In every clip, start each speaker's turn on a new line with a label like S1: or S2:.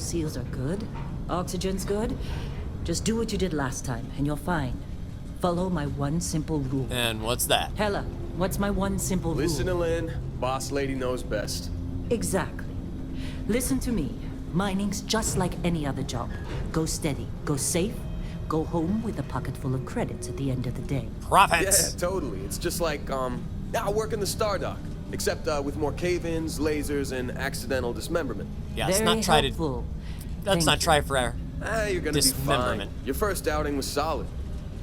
S1: Seals are good. Oxygen's good. Just do what you did last time, and you're fine. Follow my one simple rule.
S2: And what's that?
S1: Hella, what's my one simple rule?
S3: Listen to Lynn. Boss lady knows best.
S1: Exactly. Listen to me. Mining's just like any other job. Go steady, go safe, go home with a pocket full of credits at the end of the day.
S2: Profits.
S3: Yeah, totally. It's just like, I work in the Stardock. Except with more cave-ins, lasers, and accidental dismemberment.
S2: Yeah, let's
S1: Very
S2: not try
S1: helpful.
S2: to. Let's not try for our
S3: You're gonna be fine.
S2: dismemberment.
S3: Your first outing was solid.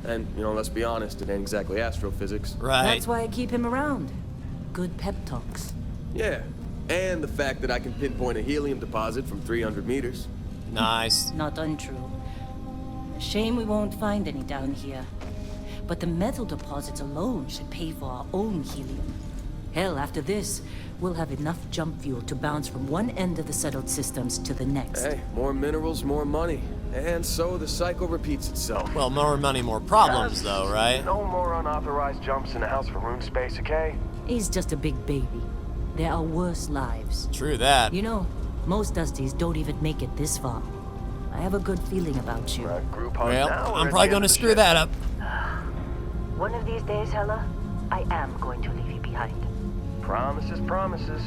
S3: And, let's be honest, it ain't exactly astrophysics.
S2: Right.
S1: That's why I keep him around. Good pep talks.
S3: Yeah. And the fact that I can pinpoint a helium deposit from 300 meters.
S2: Nice.
S1: Not untrue. Shame we won't find any down here. But the metal deposits alone should pay for our own helium. Hell, after this, we'll have enough jump fuel to bounce from one end of the settled systems to the next.
S3: Hey, more minerals, more money. And so the cycle repeats itself.
S2: Well, more money, more problems, though, right?
S4: No more unauthorized jumps in the house for room space, okay?
S1: He's just a big baby. There are worse lives.
S2: True that.
S1: You know, most Dusties don't even make it this far. I have a good feeling about you.
S4: Group hug
S2: Well,
S4: now or
S2: I'm
S4: at
S2: probably
S4: the
S2: going
S4: end
S2: to
S4: of the
S2: screw
S4: shift?
S2: that up.
S1: One of these days, Hella, I am going to leave you behind.
S4: Promises, promises.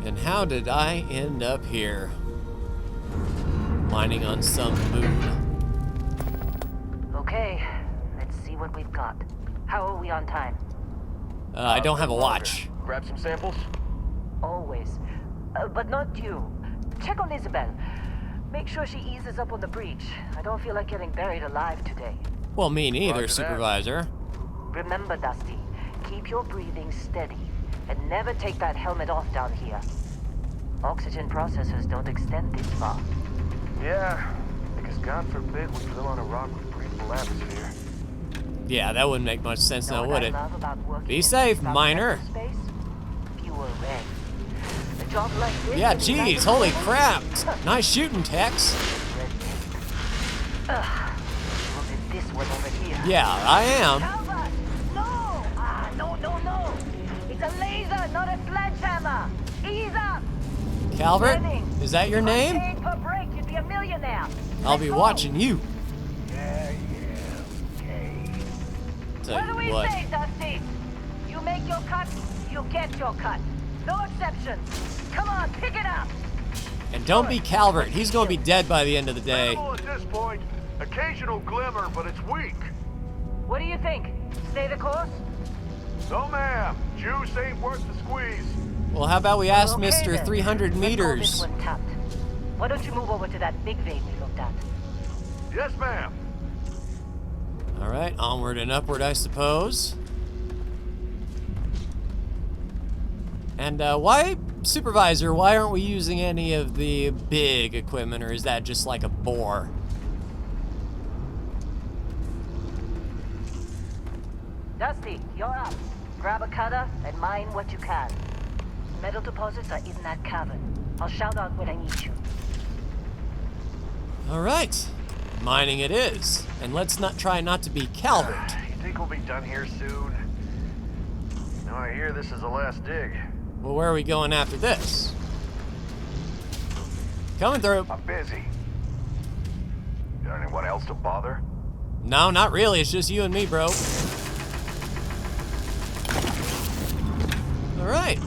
S2: And how did I end up here? Mining on some moon.
S1: Okay, let's see what we've got. How are we on time?
S2: I don't have a watch.
S4: Grab some samples.
S1: Always. But not you. Check on Isabel. Make sure she eases up on the breach. I don't feel like getting buried alive today.
S2: Well, me neither,
S4: Roger that.
S2: Supervisor.
S1: Remember, Dusty, keep your breathing steady and never take that helmet off down here. Oxygen processors don't extend this far.
S4: Yeah, because God forbid we fell on a rock with breathable atmosphere.
S2: Yeah, that wouldn't make much sense now,
S1: Know
S2: would
S1: what I
S2: it?
S1: love about working
S2: Be
S1: in
S2: safe,
S1: deep
S2: miner.
S1: space? Fewer wrecks. A job like this
S2: Yeah,
S1: is like
S2: geez,
S1: a
S2: holy
S1: normal-
S2: crap. Nice shooting, Tex.
S1: Red tape. Look at this one over here.
S2: Yeah, I am.
S1: Albert! No! No. It's a laser, not a sledgehammer. Ease up.
S2: Calvert,
S1: Running.
S2: is that your
S1: If
S2: name?
S1: I paid per break, you'd be a millionaire.
S2: I'll be
S1: Let's go.
S2: watching you.
S4: Okay.
S2: Tell
S1: What do we
S2: you what.
S1: say, Dusty? You make your cut, you get your cut. No exceptions. Come on, pick it up.
S2: And don't be Calvert. He's going to be dead by the end of the day.
S4: Minimal at this point. Occasional glimmer, but it's weak.
S1: What do you think? Stay the course?
S4: No, ma'am. Juice ain't worth the squeeze.
S2: Well, how about we ask
S1: Okay,
S2: Mr.
S1: then.
S2: 300
S1: Let's call this
S2: meters?
S1: one tapped. Why don't you move over to that big vein we looked at?
S4: Yes, ma'am.
S2: All right, onward and upward, I suppose. And why, Supervisor, why aren't we using any of the big equipment, or is that just like a bore?
S1: Dusty, you're up. Grab a cutter and mine what you can. Metal deposits are in that cavern. I'll shout out when I need you.
S2: All right, mining it is. And let's not try not to be Calvert.
S4: You think we'll be done here soon? Now I hear this is the last dig.
S2: Well, where are we going after this? Coming through.
S4: I'm busy. Got anyone else to bother?
S2: No, not really. It's just you and me, bro. All right.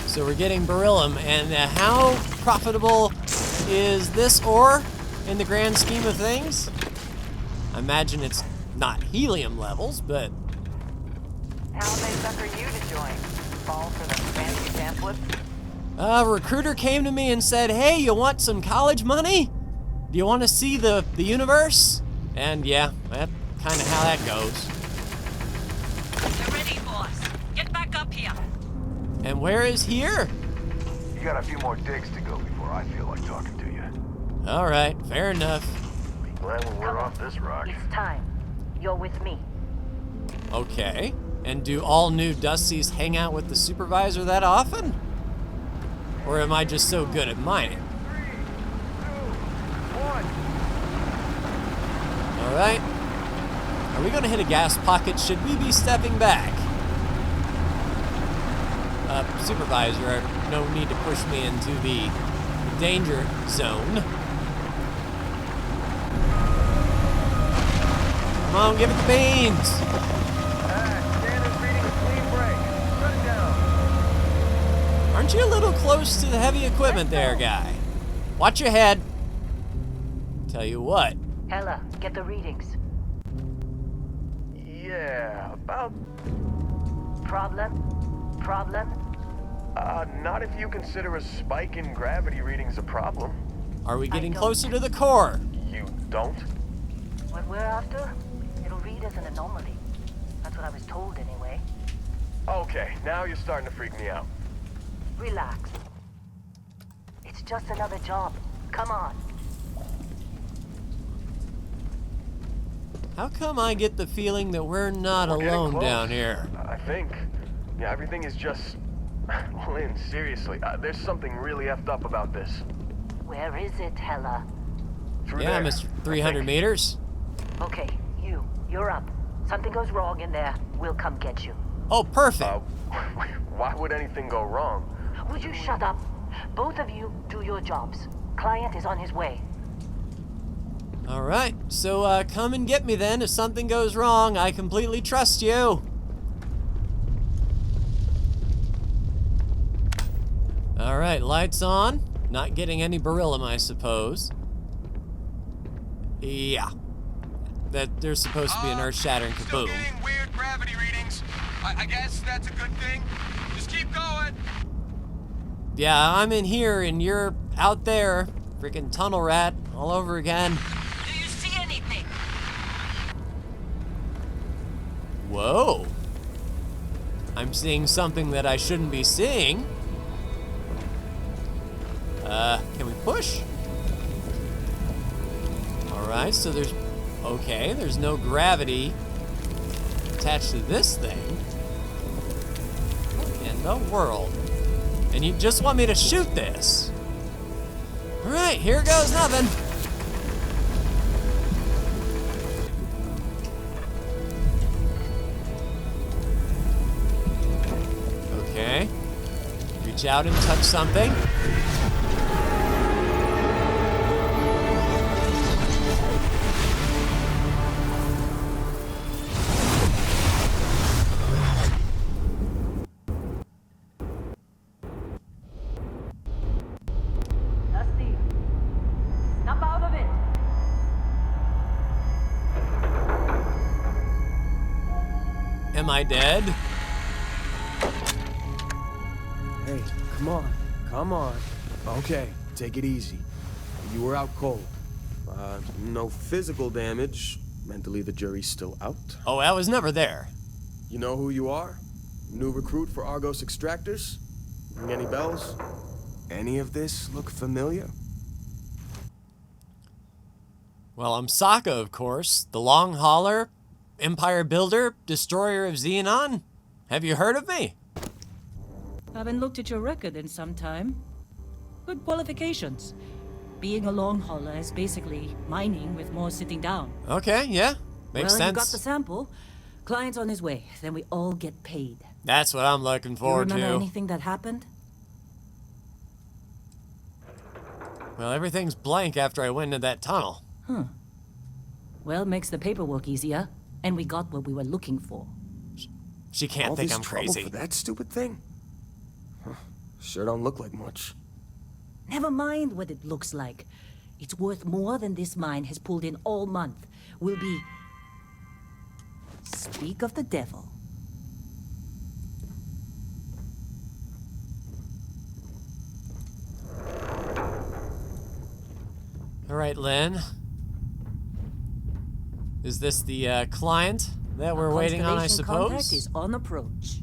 S2: So we're getting beryllium, and how profitable is this ore in the grand scheme of things? I imagine it's not helium levels, but
S5: How they sucker you to join? Fall for the fancy pamphlets?
S2: a recruiter came to me and said, "Hey, you want some college money? Do you want to see the universe?" And yeah, that's kind of how that goes.
S6: You're ready, boss. Get back up here.
S2: And where is here?
S4: You got a few more digs to go before I feel like talking to you.
S2: All right, fair enough.
S4: Be glad when we're off this rock.
S1: It's time. You're with me.
S2: Okay. And do all new Dusties hang out with the supervisor that often? Or am I just so good at mining?
S4: 3, 2, 1.
S2: All right. Are we going to hit a gas pocket? Should we be stepping back? supervisor. No need to push me into the danger zone. Come on, give it the beans.
S4: Standard's reading a clean break. Shut it down.
S2: Aren't you a little close to the heavy equipment there, guy? Watch your head. Tell you what.
S5: Hella, get the readings.
S4: Yeah, about...
S5: Problem?
S4: Not if you consider a spike in gravity readings a problem.
S2: Are we getting
S5: don't.
S2: closer to the core?
S4: You don't?
S5: What we're after, it'll read as an anomaly. That's what I was told anyway.
S4: Okay, now you're starting to freak me out.
S5: Relax. It's just another job. Come on.
S2: How come I get the feeling that we're not
S4: We're getting
S2: alone
S4: close.
S2: down here?
S4: I think. Yeah, everything is just... Lynn, seriously, there's something really effed up about this.
S5: Where is it, Hella?
S4: Through
S2: Yeah,
S4: there,
S2: Mr.
S4: I
S2: 300
S4: think.
S2: meters.
S5: Okay, you're up. Something goes wrong in there, we'll come get you.
S2: Oh, perfect.
S4: Why would anything go wrong?
S5: Would you shut up? Both of you do your jobs. Client is on his way.
S2: All right, so come and get me then. If something goes wrong, I completely trust you. All right, lights on. Not getting any beryllium, I suppose. Yeah. There's supposed to be an earth-shattering
S7: Still
S2: kaboom.
S7: getting weird gravity readings. I guess that's a good thing. Just keep going.
S2: Yeah, I'm in here and you're out there. Freaking tunnel rat all over again.
S6: Do you see anything?
S2: Whoa. I'm seeing something that I shouldn't be seeing. Can we push? Alright, so there's... Okay, there's no gravity attached to this thing. What in the world? And you just want me to shoot this? Alright, here goes nothing. Okay. Reach out and touch something.
S5: Dusty, snap out of it.
S2: Am I dead?
S3: Hey, come on. Okay, take it easy. You were out cold. No physical damage. Mentally, the jury's still out.
S2: Oh, I was never there.
S3: You know who you are? New recruit for Argos Extractors? Ring any bells? Any of this look familiar?
S2: Well, I'm Saka, of course. The Long Hauler, Empire Builder, Destroyer of Xenon. Have you heard of me?
S1: Haven't looked at your record in some time. Good qualifications. Being a long hauler is basically mining with more sitting down.
S2: Okay, yeah. Makes
S1: well,
S2: sense.
S1: you got the sample. Client's on his way. Then we all get paid.
S2: That's what I'm looking
S1: You
S2: forward
S1: remember
S2: to.
S1: anything that happened?
S2: Well, everything's blank after I went into that tunnel.
S1: Well, makes the paperwork easier. And we got what we were looking for.
S2: She can't
S3: All
S2: think
S3: this
S2: I'm
S3: trouble
S2: crazy.
S3: for that stupid thing? Huh. Sure don't look like much.
S1: Never mind what it looks like. It's worth more than this mine has pulled in all month. We'll be... Speak of the devil.
S2: All right, Lynn. Is this the client that we're waiting on, I
S1: Constellation contact
S2: suppose?
S1: is on approach.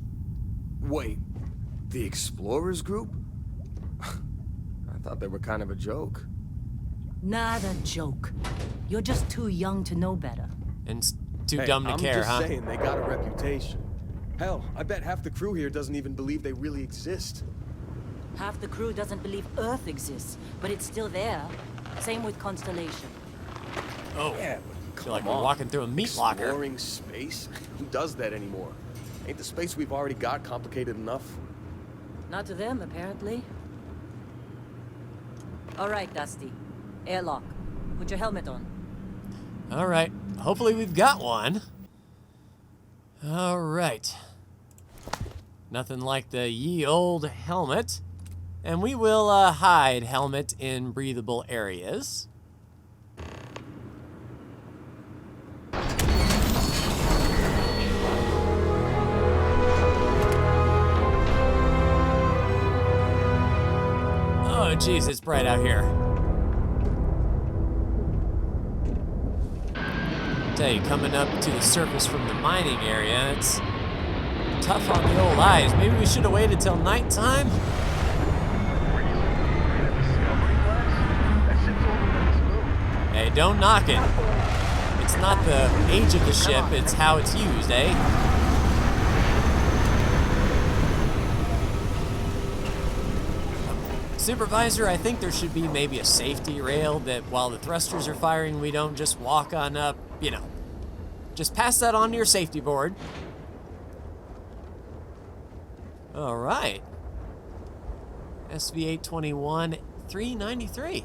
S3: Wait, the Explorers group? I thought they were kind of a joke.
S1: Not a joke. You're just too young to know better.
S2: And too
S3: Hey,
S2: dumb to
S3: I'm
S2: care,
S3: just
S2: huh?
S3: saying they got a reputation. Hell, I bet half the crew here doesn't even believe they really exist.
S1: Half the crew doesn't believe Earth exists, but it's still there. Same with Constellation.
S2: Oh,
S3: Yeah,
S2: I
S3: but
S2: feel like
S3: come
S2: we're
S3: on.
S2: walking through a meat locker.
S3: Exploring space? Who does that anymore? Ain't the space we've already got complicated enough?
S1: Not to them, apparently. All right, Dusty. Airlock. Put your helmet on.
S2: All right. Hopefully we've got one. All right. Nothing like the ye old helmet. And we will hide helmet in breathable areas. Oh, geez, it's bright out here. Tell you, coming up to the surface from the mining area, it's tough on the old eyes. Maybe we should have waited till nighttime. Hey, don't knock it. It's not the age of the ship, it's how it's used, eh? Supervisor, I think there should be maybe a safety rail that while the thrusters are firing, we don't just walk on up, you know. Just pass that on to your safety board. All right. SV821 393.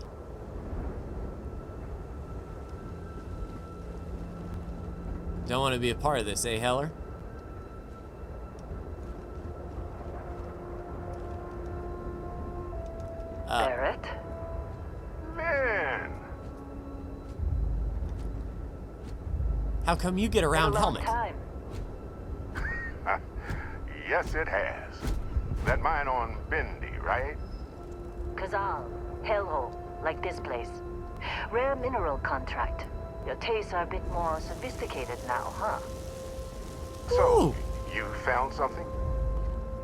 S2: Don't want to be a part of this, eh, Heller?
S5: Barrett?
S4: Man!
S2: How come you get a round
S5: Been a long
S2: helmet?
S5: time.
S8: Yes, it has. That mine on Bendy, right?
S5: Kazal, hellhole, like this place. Rare mineral contract. Your tastes are a bit more sophisticated now, huh?
S8: So,
S2: Ooh.
S8: you found something?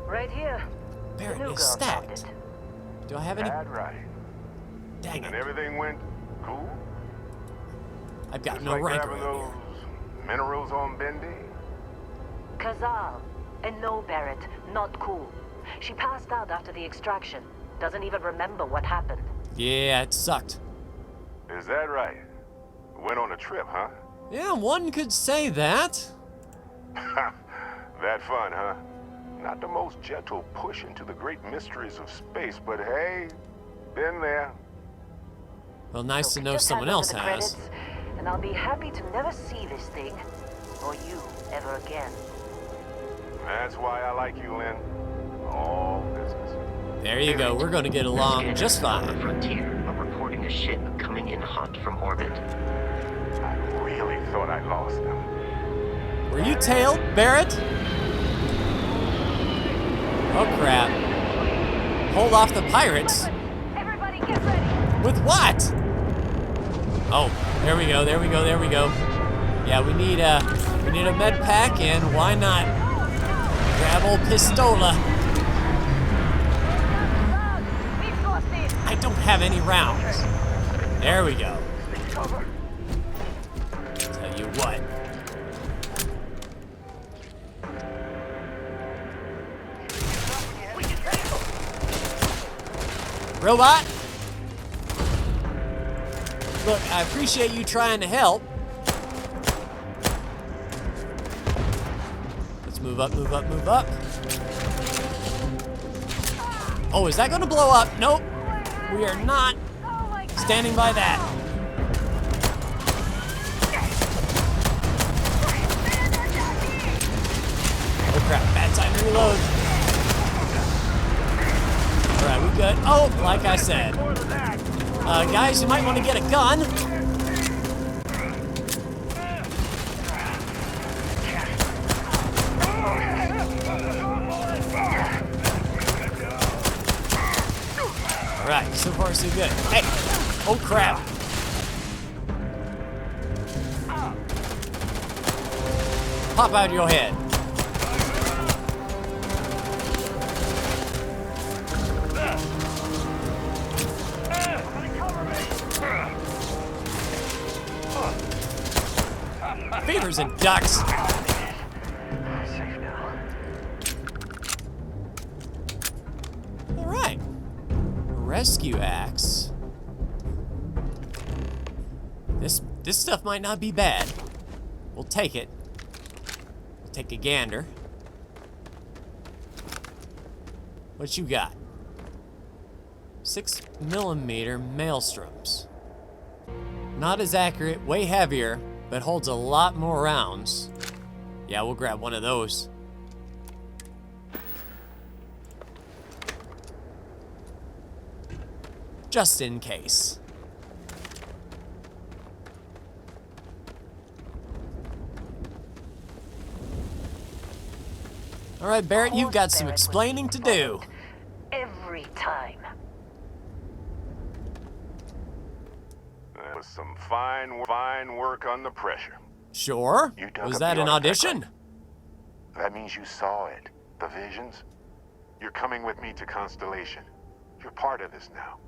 S5: Right here.
S2: Barrett
S5: the new
S2: is
S5: girl found
S2: stacked.
S5: it.
S2: Do I have any?
S8: That right.
S2: Dang
S8: And
S2: it.
S8: everything went cool?
S2: I've got
S8: Just
S2: no
S8: like
S2: rank
S8: grabbing
S2: around
S8: those
S2: here.
S8: minerals on Bendy?
S5: Kazal. And no, Barrett, not cool. She passed out after the extraction. Doesn't even remember what happened.
S2: Yeah, it sucked.
S8: Is that right? Went on a trip, huh?
S2: Yeah, one could say that.
S8: That fun, huh? Not the most gentle push into the great mysteries of space, but hey, been there.
S2: Well, nice to know
S5: Just
S2: someone
S5: hand over
S2: else
S5: the
S2: has.
S5: credits, and I'll be happy to never see this thing, or you, ever again.
S8: That's why I like you, Lynn. All business.
S2: There you go. We're going to get along just
S9: On the
S2: fine.
S9: frontier are reporting a ship coming in hot from orbit.
S8: I really thought I lost them.
S2: Were you tailed, Barrett? Oh, crap. Hold off the pirates.
S5: Everybody get ready!
S2: With what? Oh, there we go, there we go, there we go. Yeah, we need a med pack, and why not grab old Pistola? I don't have any rounds. There we go. Tell you what. Robot? Look, I appreciate you trying to help. Let's move up, move up, move up. Oh, is that gonna blow up? Nope. We are not standing by that. Oh crap, bad time to reload. Alright, we good. Oh, like I said. Guys, you might want to get a gun. Alright, so far so good. Hey! Oh crap! Pop out your head. Beavers and ducks. All right. Rescue axe. This stuff might not be bad. We'll take it. We'll take a gander. What you got? 6mm maelstroms. Not as accurate, way heavier, but holds a lot more rounds. Yeah, we'll grab one of those. Just in case. All right, Barrett, you've got some explaining to do.
S5: Every time.
S8: That was some fine work under pressure.
S2: Sure.
S8: You dug
S2: Was
S8: up
S2: that
S8: the
S2: an
S8: artifact,
S2: audition?
S8: right? That means you saw it. The visions. You're coming with me to Constellation. You're part of this now.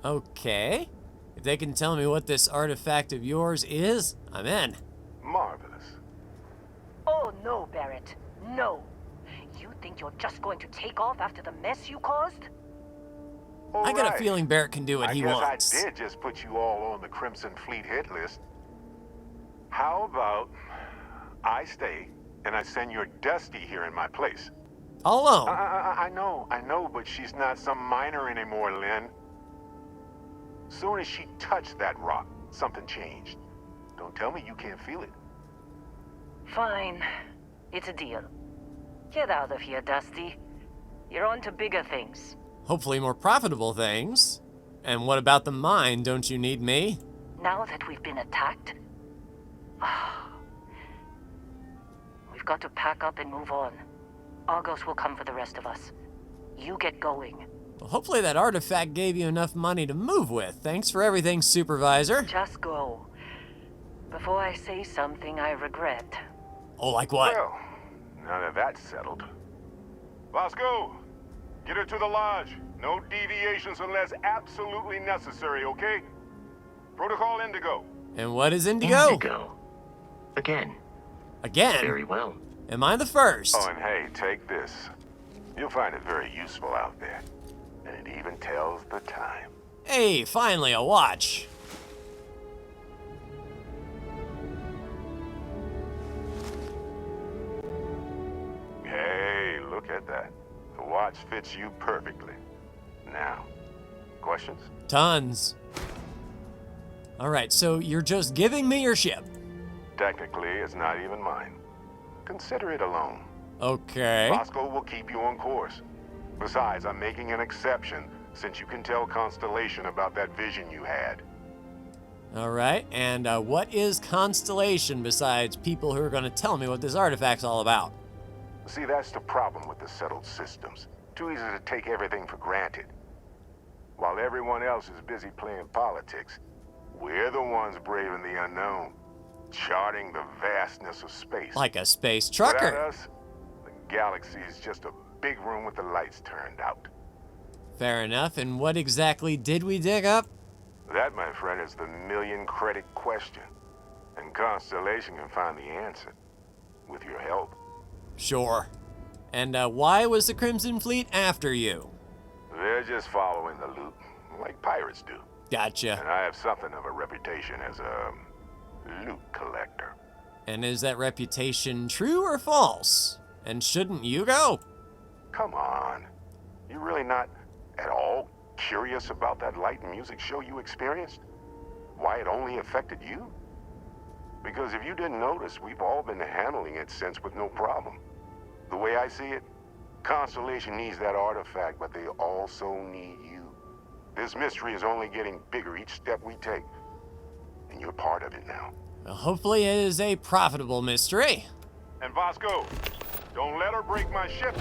S2: Okay. If they can tell me what this artifact of yours is, I'm in.
S8: Marvelous.
S5: Oh, no, Barrett. No. You think you're just going to take off after the mess you caused?
S2: I got a feeling Barrett can do what he wants.
S8: I did just put you all on the Crimson Fleet hit list. How about I stay and I send your Dusty here in my place?
S2: All alone.
S8: I know, but she's not some miner anymore, Lynn. Soon as she touched that rock, something changed. Don't tell me you can't feel it.
S5: Fine. It's a deal. Get out of here, Dusty. You're on to bigger things.
S2: Hopefully more profitable things. And what about the mine? Don't you need me?
S5: Now that we've been attacked, we've got to pack up and move on. Argos will come for the rest of us. You get going.
S2: Well, hopefully that artifact gave you enough money to move with. Thanks for everything, Supervisor.
S5: Just go. Before I say something I regret.
S2: Oh, like what?
S8: Well, now that that's settled. Bosco, get her to the lodge. No deviations unless absolutely necessary, okay? Protocol Indigo.
S2: And what is Indigo?
S9: Indigo. Again.
S2: Again?
S9: Very well.
S2: Am I the first?
S8: Oh, and hey, take this. You'll find it very useful out there. And it even tells the time.
S2: Hey, finally a watch.
S8: Hey, look at that. The watch fits you perfectly. Now, questions?
S2: Tons. All right, so you're just giving me your ship.
S8: Technically, it's not even mine. Consider it a loan.
S2: Okay.
S8: Bosco will keep you on course. Besides, I'm making an exception since you can tell Constellation about that vision you had.
S2: All right, and what is Constellation besides people who are going to tell me what this artifact's all about?
S8: See, that's the problem with the settled systems. Too easy to take everything for granted. While everyone else is busy playing politics, we're the ones braving the unknown, charting the vastness of space.
S2: Like a space
S8: Without
S2: trucker.
S8: us, the galaxy is just a big room with the lights turned out.
S2: Fair enough, and what exactly did we dig up?
S8: That, my friend, is the million-credit question. And Constellation can find the answer. With your help.
S2: Sure. And why was the Crimson Fleet after you?
S8: They're just following the loot, like pirates do.
S2: Gotcha.
S8: And I have something of a reputation as a loot collector.
S2: And is that reputation true or false? And shouldn't you go?
S8: Come on. You really not at all curious about that light and music show you experienced? Why it only affected you? Because if you didn't notice, we've all been handling it since with no problem. The way I see it, Constellation needs that artifact, but they also need you. This mystery is only getting bigger each step we take. And you're part of it now.
S2: Well, hopefully it is a profitable mystery.
S8: And Vasco, don't let her break my ship.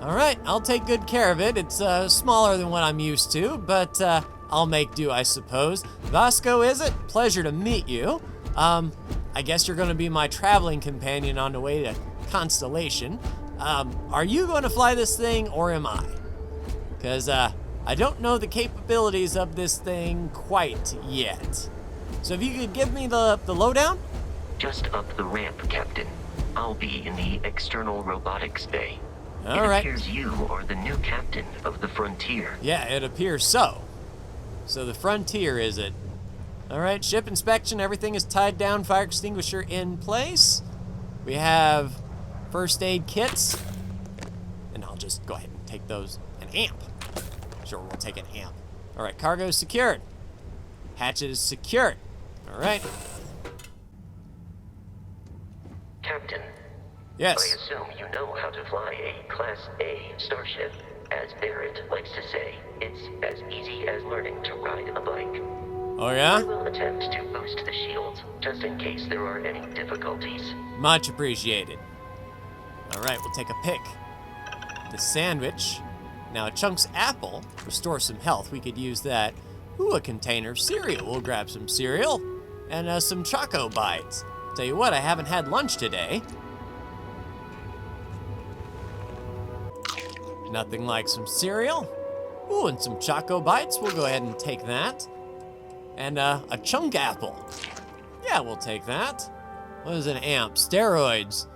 S2: All right, I'll take good care of it. It's smaller than what I'm used to, but I'll make do, I suppose. Vasco, is it? Pleasure to meet you. I guess you're going to be my traveling companion on the way to Constellation. Are you going to fly this thing, or am I? Because I don't know the capabilities of this thing quite yet. So if you could give me the lowdown?
S9: Just up the ramp, Captain. I'll be in the external robotics bay.
S2: All
S9: it
S2: right.
S9: appears you are the new captain of the Frontier.
S2: Yeah, it appears so. So the Frontier, is it? All right, ship inspection, everything is tied down, fire extinguisher in place. We have first aid kits. And I'll just go ahead and take those. An amp. Sure, we'll take an amp. All right, cargo secured. Hatches secured. All right.
S9: Captain.
S2: Yes.
S9: I assume you know how to fly a Class A starship. As Barrett likes to say, it's as easy as learning to ride a bike.
S2: Oh, yeah?
S9: I will attempt to boost the shields, just in case there are any difficulties.
S2: Much appreciated. All right, we'll take a pick. The sandwich. Now, a Chunk's apple. Restore some health. We could use that. Ooh, a container of cereal. We'll grab some cereal. And some Choco Bites. Tell you what, I haven't had lunch today. Nothing like some cereal. Ooh, and some Choco Bites. We'll go ahead and take that. And a Chunk apple. Yeah, we'll take that. What is an amp? Steroids.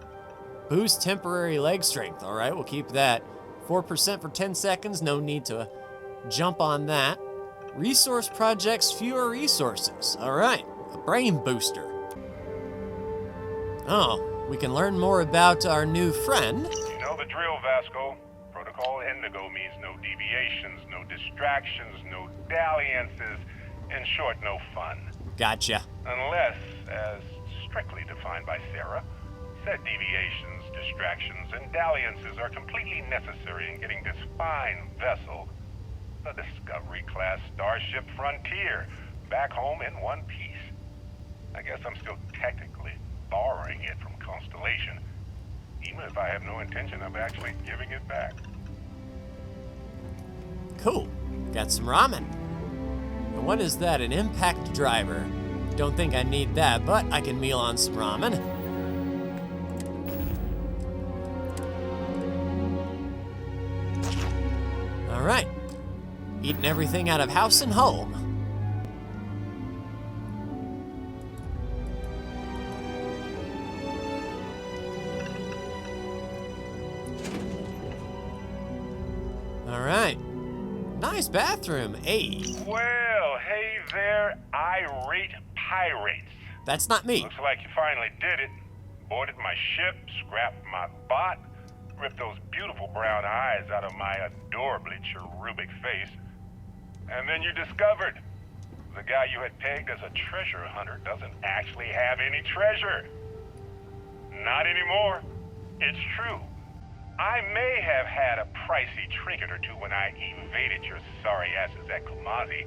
S2: Boost temporary leg strength. All right, we'll keep that. 4% for 10 seconds. No need to jump on that. Resource projects, fewer resources. All right, a brain booster. Oh, we can learn more about our new friend.
S8: You know the drill, Vasco. Protocol Indigo means no deviations, no distractions, no dalliances. In short, no fun.
S2: Gotcha.
S8: Unless, as strictly defined by Sarah, said deviations, distractions, and dalliances are completely necessary in getting this fine vessel, the Discovery-class Starship Frontier, back home in one piece. I guess I'm still technically borrowing it from Constellation, even if I have no intention of actually giving it back.
S2: Cool. Got some ramen. And what is that? An impact driver. Don't think I need that, but I can meal on some ramen. All right. Eating everything out of house and home. All right. Nice bathroom. Hey.
S8: Well, hey there, irate pirates.
S2: That's not me.
S8: Looks like you finally did it. Boarded my ship, scrapped my bot, ripped those beautiful brown eyes out of my adorably cherubic face. And then you discovered the guy you had pegged as a treasure hunter doesn't actually have any treasure. Not anymore. It's true. I may have had a pricey trinket or two when I evaded your sorry asses at Kumazi,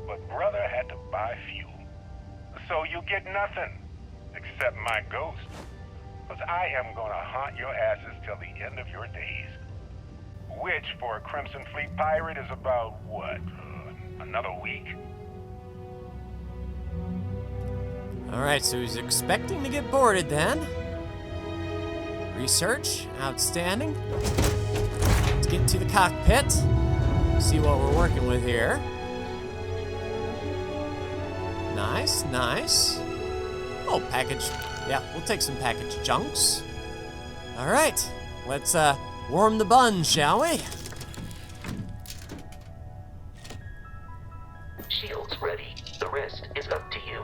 S8: but brother had to buy fuel. So you get nothing, except my ghost. Because I am gonna haunt your asses till the end of your days. Which, for a Crimson Fleet pirate, is about, what, another week?
S2: All right, so he's expecting to get boarded then. Research, outstanding. Let's get to the cockpit. See what we're working with here. Nice, nice. Oh, package. Yeah, we'll take some package junks. All right, let's warm the bun, shall we?
S9: Shields ready. The rest is up to you.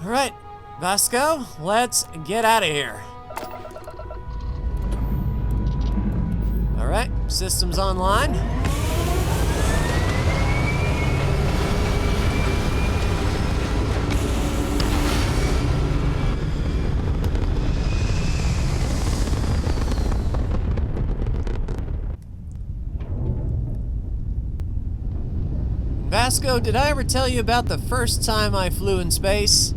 S2: All right, Vasco, let's get out of here. All right, systems online. Vasco, did I ever tell you about the first time I flew in space?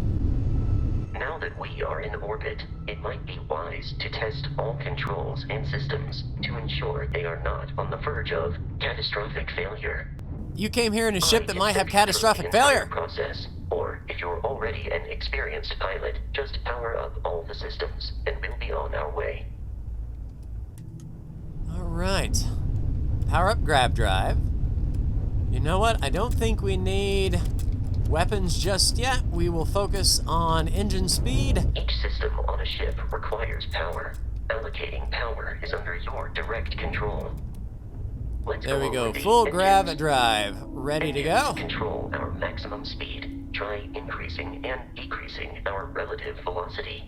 S9: Now that we are in orbit, it might be wise to test all controls and systems to ensure they are not on the verge of catastrophic failure.
S2: You came here in a ship that might have catastrophic failure.
S9: Process, or if you're already an experienced pilot, just power up all the systems and we'll be on our way.
S2: All right. Power up grab drive. You know what? I don't think we need weapons just yet. We will focus on engine speed.
S9: Each system on a ship requires power. Allocating power is under your direct control.
S2: There we go. Full grab drive. Ready to go.
S9: Control our maximum speed. Try increasing and decreasing our relative velocity.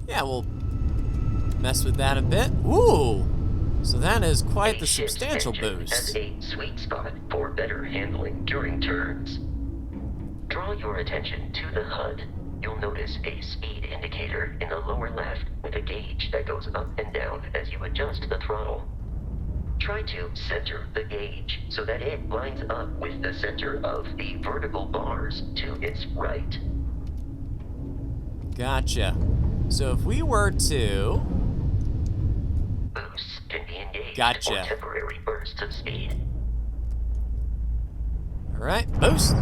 S2: Yeah, we'll mess with that a bit. Ooh! So that is quite the
S9: ship's
S2: substantial
S9: engine
S2: boost.
S9: has a sweet spot for better handling during turns. Draw your attention to the HUD. You'll notice a speed indicator in the lower left with a gauge that goes up and down as you adjust the throttle. Try to center the gauge so that it lines up with the center of the vertical bars to its right.
S2: Gotcha. So if we were to...
S9: Boosts can be engaged
S2: Gotcha.
S9: for temporary bursts of speed.
S2: Alright, boost.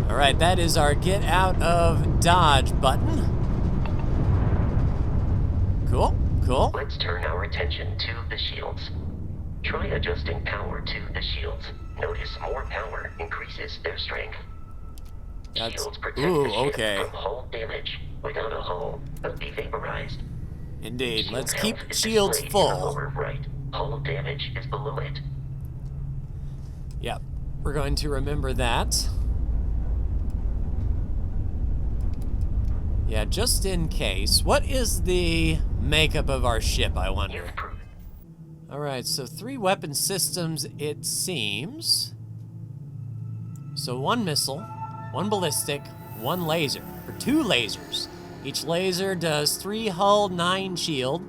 S2: Alright, that is our get out of dodge button. Cool, cool.
S9: Let's turn our attention to the shields. Try adjusting power to the shields. Notice more power increases their strength. Shields protect the ship
S2: okay.
S9: from hull damage. Without a hull, they'll be vaporized.
S2: Indeed.
S9: Shield
S2: Let's
S9: health
S2: keep
S9: is
S2: shields
S9: displayed in the
S2: full.
S9: lower right. Hull damage is below it.
S2: Yep. We're going to remember that. Yeah, just in case. What is the makeup of our ship, I wonder? Alright, so 3 weapon systems, it seems. So 1 missile, 1 ballistic, 1 laser. Or 2 lasers. Each laser does 3 hull, 9 shield.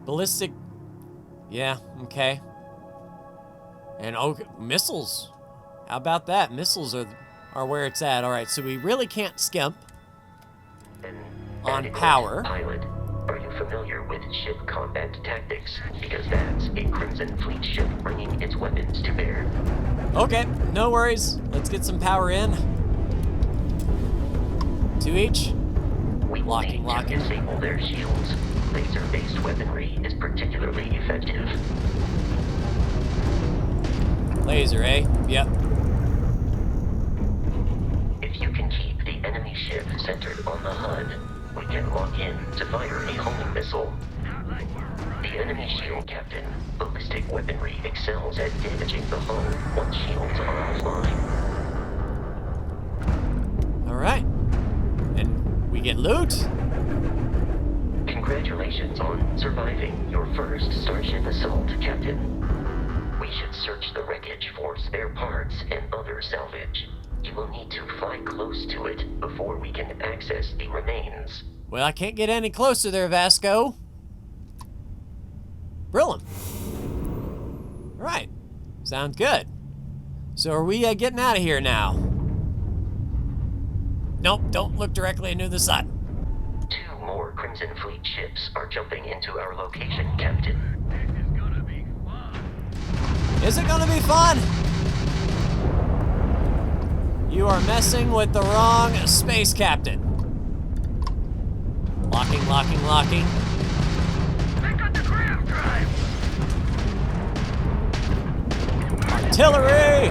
S2: Ballistic, yeah, okay. And missiles. How about that? Missiles are where it's at. Alright, so we really can't skimp on power.
S9: Pilot, are you familiar with ship combat tactics? Because that's a Crimson Fleet ship bringing its weapons to bear.
S2: Okay, no worries. Let's get some power in. 2 each.
S9: We
S2: Locking.
S9: to disable their shields. Laser-based weaponry is particularly effective.
S2: Laser, eh? Yep.
S9: If you can keep the enemy ship centered on the HUD, we can lock in to fire a homing missile. The enemy shield captain, ballistic weaponry excels at damaging the hull once shields are offline.
S2: Alright. And we get loot?
S9: Congratulations on surviving your first Starship assault, Captain. We should search the wreckage for spare parts and other salvage. You will need to fly close to it before we can access the remains.
S2: Well, I can't get any closer there, Vasco. Brilliant. Right. Sounds good. So are we getting out of here now? Nope, don't look directly into the sun.
S9: 2 more Crimson Fleet ships are jumping into our location, Captain.
S2: Is it gonna be fun? You are messing with the wrong space captain. Locking, locking, locking.
S7: Pick up the craft drive!
S2: Artillery!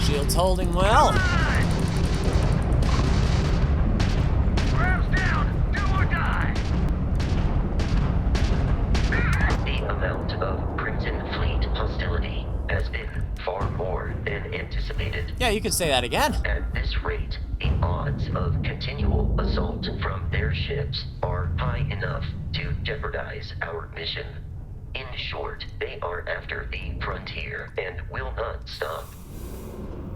S2: Shields holding well.
S7: Craft's down! Do or die!
S9: The amount of Crimson Fleet hostility has been far more than anticipated.
S2: Yeah, you could say that again.
S9: At this rate, the odds of continual assault from their ships are high enough to jeopardize our mission. In short, they are after the frontier and will not stop.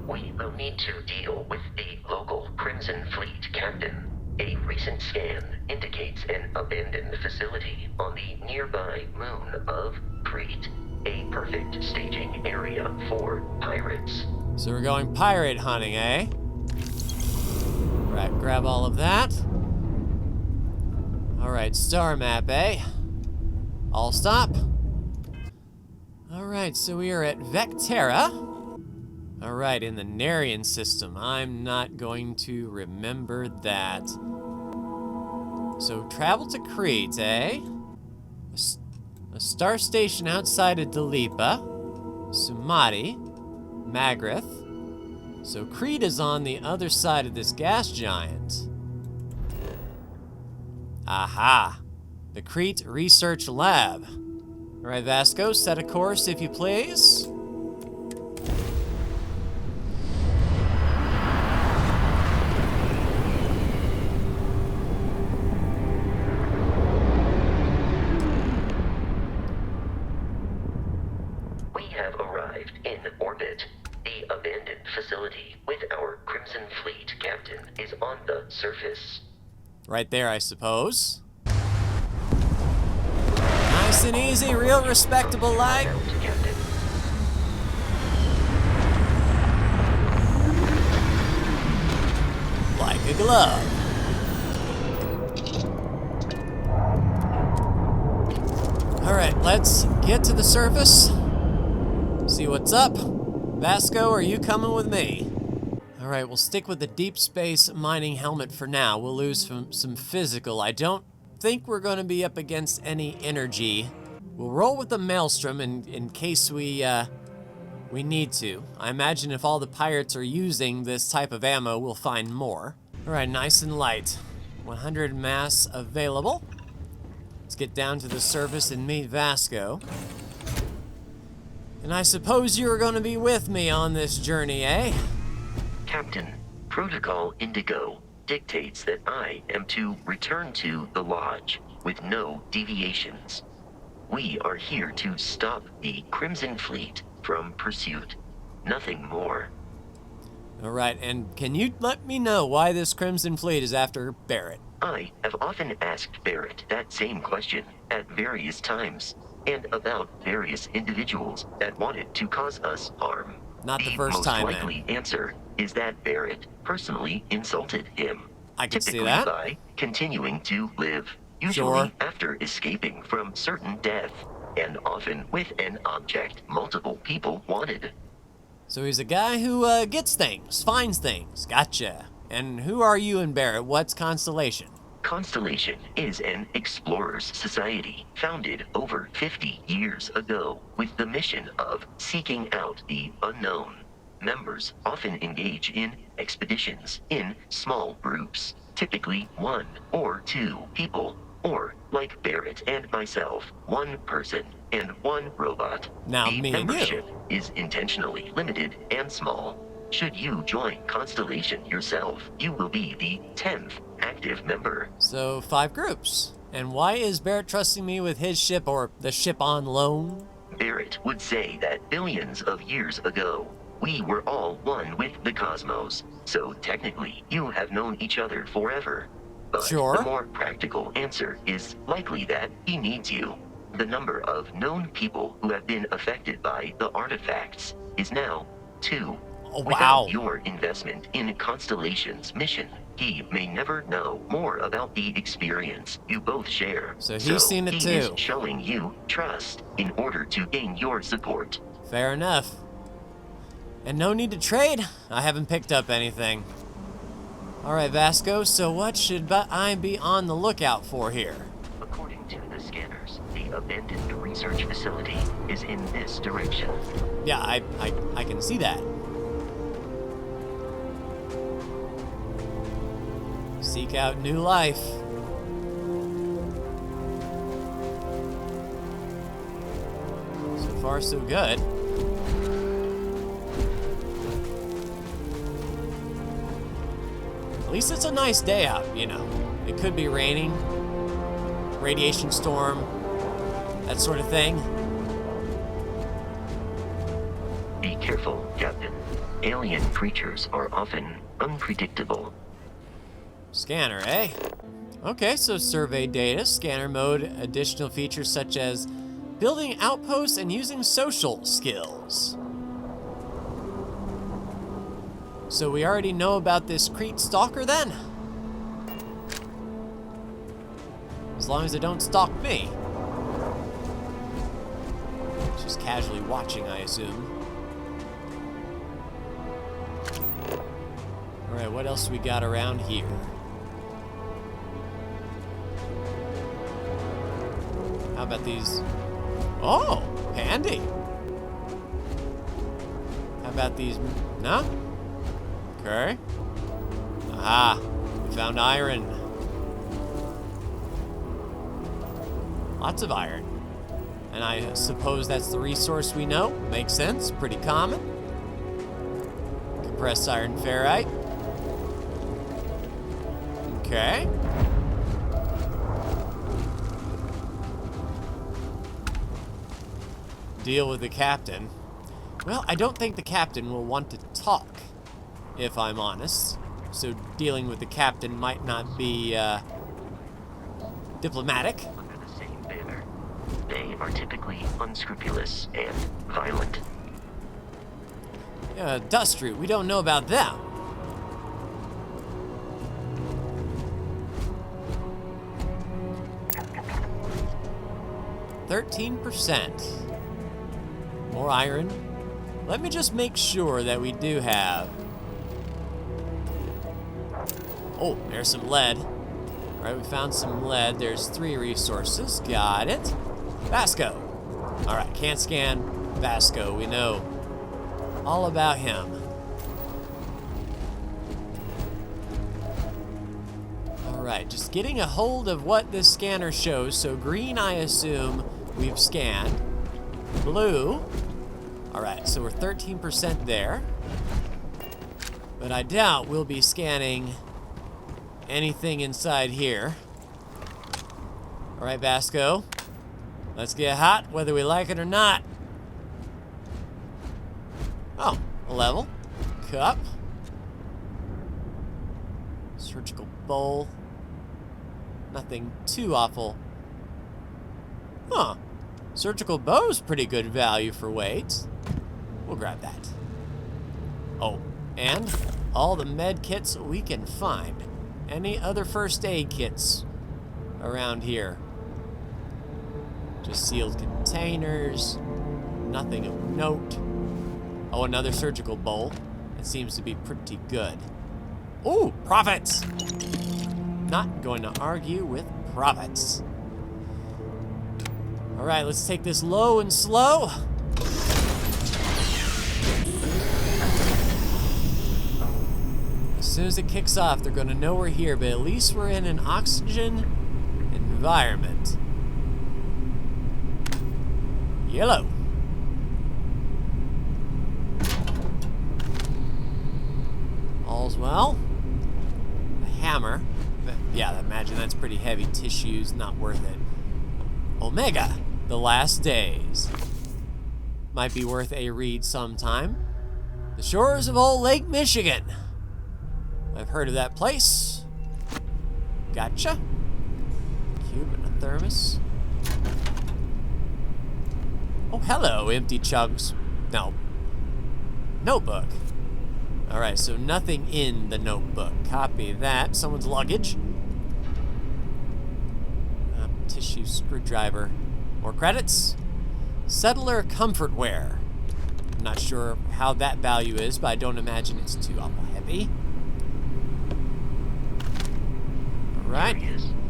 S9: We will need to deal with the local Crimson Fleet captain. A recent scan indicates an abandoned facility on the nearby moon of Crete, a perfect staging area for pirates.
S2: So we're going pirate hunting, eh? Right, grab all of that. Alright, star map, eh? All stop. Alright, so we are at Vectera. Alright, in the Narian system. I'm not going to remember that. So travel to Crete, eh? A star station outside of Dalipa. Sumati. Magrath. So Crete is on the other side of this gas giant. Aha! The Crete Research Lab. Alright, Vasco, set a course if you please. Right there, I suppose. Nice and easy, real respectable lag. Like a glove. Alright, let's get to the surface. See what's up. Vasco, are you coming with me? Alright, we'll stick with the deep space mining helmet for now. We'll lose some physical. I don't think we're going to be up against any energy. We'll roll with the Maelstrom in case we need to. I imagine if all the pirates are using this type of ammo, we'll find more. Alright, nice and light. 100 mass available. Let's get down to the surface and meet Vasco. And I suppose you're going to be with me on this journey, eh?
S9: Captain, Protocol Indigo dictates that I am to return to the Lodge with no deviations. We are here to stop the Crimson Fleet from pursuit. Nothing more.
S2: Alright, and can you let me know why this Crimson Fleet is after Barrett?
S9: I have often asked Barrett that same question at various times, and about various individuals that wanted to cause us harm.
S2: Not the first
S9: most
S2: time,
S9: likely answer is that Barrett personally insulted him.
S2: I can see
S9: typically
S2: that.
S9: by continuing to live, usually
S2: Sure.
S9: after escaping from certain death, and often with an object multiple people wanted.
S2: So he's a guy who gets things, finds things. Gotcha. And who are you and Barrett? What's Constellation?
S9: Constellation is an explorers society founded over 50 years ago with the mission of seeking out the unknown. Members often engage in expeditions in small groups, typically 1 or 2 people, or like Barrett and myself, 1 person and 1 robot.
S2: Now,
S9: the
S2: me and you.
S9: membership is intentionally limited and small. Should you join Constellation yourself, you will be the 10th active member.
S2: So 5 groups. And why is Barrett trusting me with his ship or the ship on loan?
S9: Barrett would say that billions of years ago, we were all one with the cosmos, so technically you have known each other forever. But
S2: Sure.
S9: the more practical answer is likely that he needs you. The number of known people who have been affected by the artifacts is now 2.
S2: Oh, wow.
S9: Without your investment in Constellation's mission, he may never know more about the experience you both share.
S2: So he's seen it
S9: he
S2: too.
S9: is showing you trust in order to gain your support.
S2: Fair enough. And no need to trade. I haven't picked up anything. Alright, Vasco, so what should I be on the lookout for here?
S9: According to the scanners, the abandoned research facility is in this direction.
S2: Yeah, I can see that. Seek out new life. So far, so good. At least it's a nice day out, you know. It could be raining, radiation storm, that sort of thing.
S9: Be careful, Captain. Alien creatures are often unpredictable.
S2: Scanner, eh? Okay, so survey data, scanner mode, additional features such as building outposts and using social skills. So we already know about this Crete stalker then? As long as they don't stalk me. Just casually watching, I assume. Alright, what else we got around here? How about these? Oh, handy. How about these? No? Okay. Aha, we found iron. Lots of iron. And I suppose that's the resource we know. Makes sense, pretty common. Compressed iron ferrite. Okay. Deal with the captain. Well, I don't think the captain will want to talk, if I'm honest. So dealing with the captain might not be diplomatic.
S9: Under the same banner. They are typically unscrupulous and violent.
S2: Dust Root, we don't know about them. %. More iron. Let me just make sure that we do have... Oh, there's some lead. All right, we found some lead. There's 3 resources. Got it. Vasco. All right, can't scan Vasco. We know all about him. All right, just getting a hold of what this scanner shows. So green, I assume we've scanned. Blue. All right, so we're 13% there. But I doubt we'll be scanning anything inside here. All right, Vasco. Let's get hot, whether we like it or not. Oh, a level. Cup. Surgical bowl. Nothing too awful. Huh. Surgical bow's pretty good value for weight. We'll grab that. Oh, and all the med kits we can find. Any other first aid kits around here? Just sealed containers. Nothing of note. Oh, another surgical bowl. It seems to be pretty good. Ooh, profits! Not going to argue with profits. All right, let's take this low and slow. As soon as it kicks off, they're going to know we're here, but at least we're in an oxygen environment. Yellow. All's well. A hammer. Yeah, I imagine that's pretty heavy. Tissues, not worth it. Omega, The Last Days. Might be worth a read sometime. The Shores of Old Lake Michigan. I've heard of that place. Gotcha. Cube and a thermos. Oh, hello, empty chunks. No. Notebook. Alright, so nothing in the notebook. Copy that. Someone's luggage. Tissue screwdriver. More credits. Settler comfort wear. I'm not sure how that value is, but I don't imagine it's too awful heavy. Alright.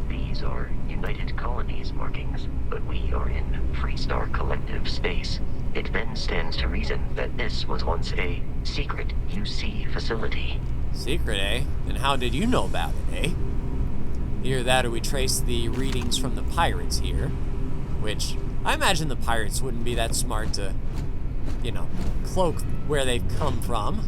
S9: These are United Colonies markings, but we are in Freestar Collective space. It then stands to reason that this was once a secret UC facility.
S2: Secret, eh? And how did you know about it, eh? Either that or we trace the readings from the pirates here, which I imagine the pirates wouldn't be that smart to, you know, cloak where they've come from.